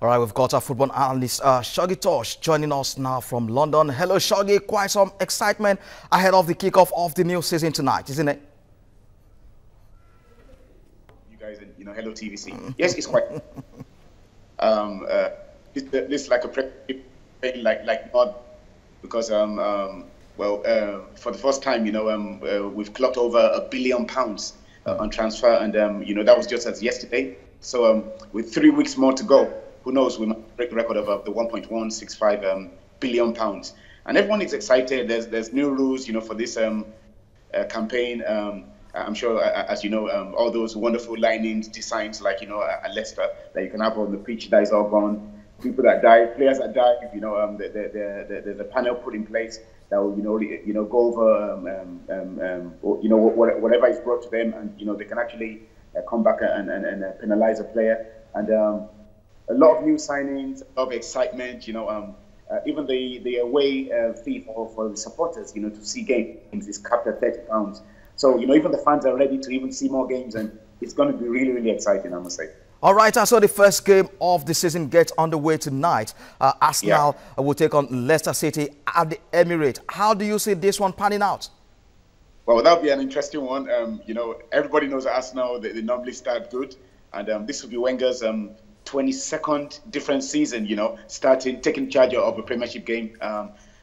All right, we've got our football analyst, Shoggy Tosh, joining us now from London. Hello, Shoggy. Quite some excitement ahead of the kickoff of the new season tonight, isn't it? You guys, hello TVC. Yes, it's quite. This like a play like not because for the first time, we've clocked over £1 billion on transfer, and that was just as yesterday. So with 3 weeks more to go, who knows, we might break the record of the £1.165 billion. And everyone is excited. There's new rules, for this campaign. I'm sure, as you know, all those wonderful linings, designs like, at Leicester that you can have on the pitch, that is all gone. People that die, players that die, there's a panel put in place that will, go over, whatever is brought to them, and, they can actually come back and penalize a player. And a lot of new signings, a lot of excitement, even the away fee for the supporters, to see games is capped at £30. So, even the fans are ready to even see more games, and it's going to be really, really exciting, I must say. All right, so the first game of the season gets underway tonight. Arsenal will take on Leicester City at the Emirates. How do you see this one panning out? Well, that'll be an interesting one. Everybody knows that Arsenal, they normally start good. And this will be Wenger's 22nd different season, taking charge of a Premiership game.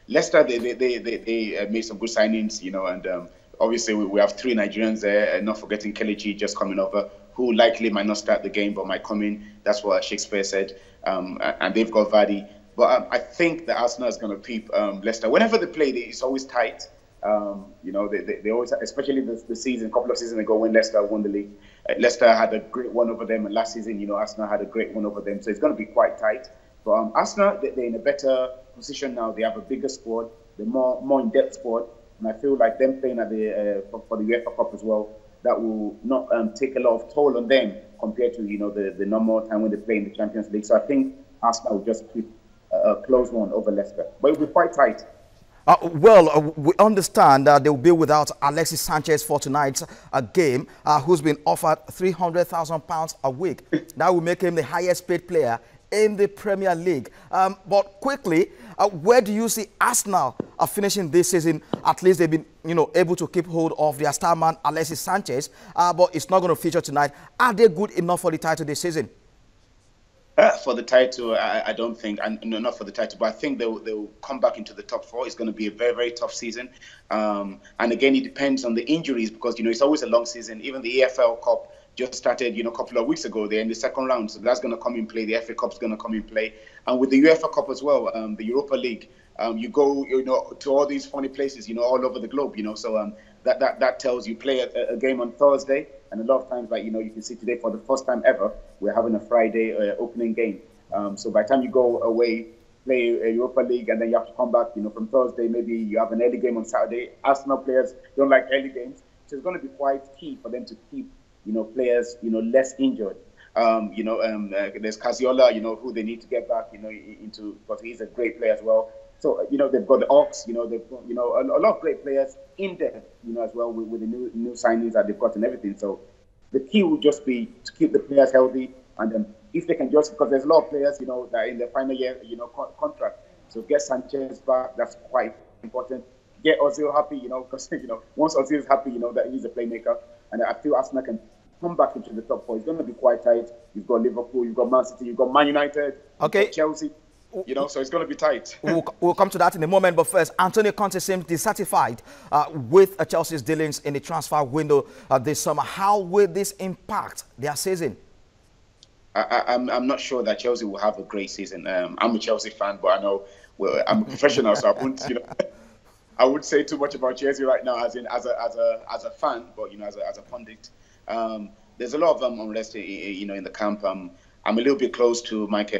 Leicester, they made some good signings, and obviously we have 3 Nigerians there, not forgetting Kelechi just coming over, who likely might not start the game but might come in. That's what Shakespeare said. And they've got Vardy. But I think that Arsenal is going to peep Leicester. Whenever they play, it's always tight. They always, especially the season, a couple of seasons ago when Leicester won the league. Leicester had a great one over them, and last season, Arsenal had a great one over them. So it's going to be quite tight. But Arsenal, they're in a better position now. They have a bigger squad, they're more in-depth squad, and I feel like them playing at for the UEFA Cup as well, that will not take a lot of toll on them compared to the normal time when they play in the Champions League. So I think Arsenal will just keep a close one over Leicester, but it will be quite tight. We understand that they will be without Alexis Sanchez for tonight's game, who's been offered £300,000 a week. That will make him the highest paid player in the Premier League. But quickly, where do you see Arsenal finishing this season? At least they've been able to keep hold of their star man Alexis Sanchez, but it's not going to feature tonight. Are they good enough for the title this season? For the title, I don't think, and no, not for the title, but I think they'll come back into the top 4. It's going to be a very, very tough season. And again, it depends on the injuries because, it's always a long season. Even the EFL Cup just started, a couple of weeks ago. They're in the second round, so that's going to come in play. The FA Cup's going to come in play. And with the UEFA Cup as well, the Europa League, you go, to all these funny places, all over the globe, so that tells you play a game on Thursday. And a lot of times, like, you can see today for the first time ever, we're having a Friday opening game. So by the time you go away, play a Europa League, and then you have to come back, from Thursday, maybe you have an early game on Saturday. Arsenal players don't like early games. So it's going to be quite key for them to keep, players, less injured. There's Cazorla, who they need to get back, into, because he's a great player as well. So, they've got the Ox, they've got, a lot of great players in there, as well with the new signings that they've got and everything. So the key will just be to keep the players healthy. And then if they can just, because there's a lot of players, that are in their final year, contract. So get Sanchez back, that's quite important. Get Ozil happy, because, once Ozil is happy, that he's a playmaker. And I feel Arsenal can come back into the top 4. It's going to be quite tight. You've got Liverpool, you've got Man City, you've got Man United, okay, Chelsea. So it's going to be tight. We'll come to that in a moment. But first, Antonio Conte seems dissatisfied with Chelsea's dealings in the transfer window this summer. How will this impact their season? I'm not sure that Chelsea will have a great season. I'm a Chelsea fan, but I know I'm a professional, so I wouldn't, I wouldn't say too much about Chelsea right now, as a fan, but as a pundit. There's a lot of unrest, in the camp. I'm a little bit close to Mike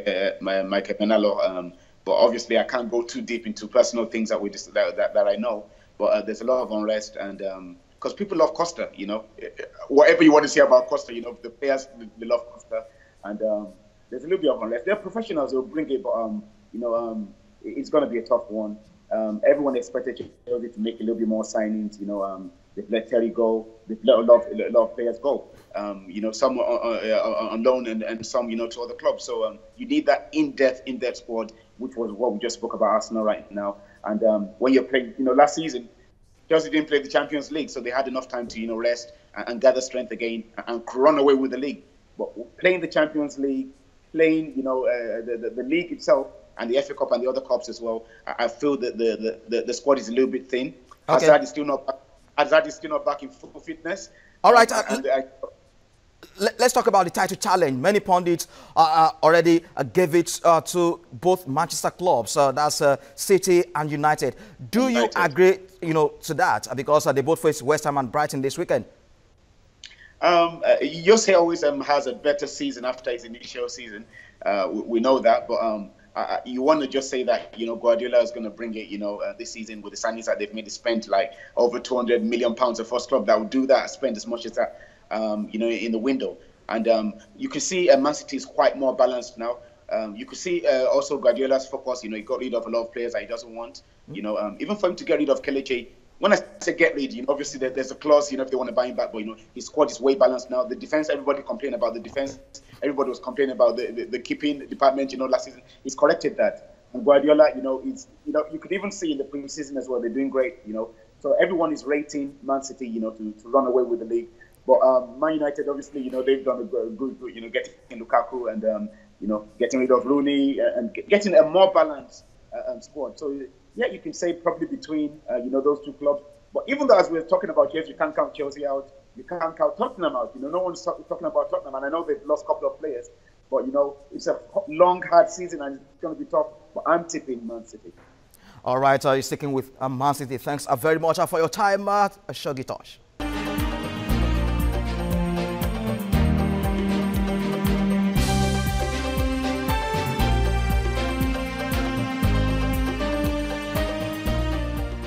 Menalo, but obviously I can't go too deep into personal things that I know. But there's a lot of unrest, and because people love Costa, whatever you want to say about Costa, the players they love Costa, and there's a little bit of unrest. They're professionals; they'll bring it, but it's going to be a tough one. Everyone expected Chelsea to make a little bit more signings, They've let Terry go. They've let a lot of players go. Some on loan and some, to other clubs. So you need that in-depth squad, which was what we just spoke about Arsenal right now. And when you're playing, last season, Chelsea didn't play the Champions League, so they had enough time to, rest and gather strength again and run away with the league. But playing the Champions League, playing, the league itself and the FA Cup and the other cups as well, I feel that the squad is a little bit thin. Okay. Hazard is still not back in full fitness. All right. Let's talk about the title challenge. Many pundits already gave it to both Manchester clubs. That's City and United. Do you agree, to that? Because they both face West Ham and Brighton this weekend. Jose always has a better season after his initial season. We know that, but you want to just say that Guardiola is going to bring it this season with the signings that they've made. They spent like over £200 million. The first club that would do that spend as much as that in the window. And you can see Man City is quite more balanced now. You could see also Guardiola's focus. He got rid of a lot of players that he doesn't want. Even for him to get rid of Kelechi. When I say get rid, obviously there's a clause, if they want to buy him back. But his squad is way balanced now. The defense, everybody complained about the defense. Everybody was complaining about the keeping department. Last season, he's corrected that. And Guardiola, you could even see in the preseason as well. They're doing great. So everyone is rating Man City, to run away with the league. But Man United, obviously, they've done a good, getting Lukaku and getting rid of Rooney and getting a more balanced squad. So yeah, you can say probably between those two clubs. But even though as we're talking about Chelsea, you can't count Chelsea out. You can't count Tottenham out. No one's talking about Tottenham, and I know they've lost a couple of players. But it's a long, hard season, and it's going to be tough. But I'm tipping Man City. All right, you're sticking with Man City. Thanks very much for your time, Shoggy Tosh.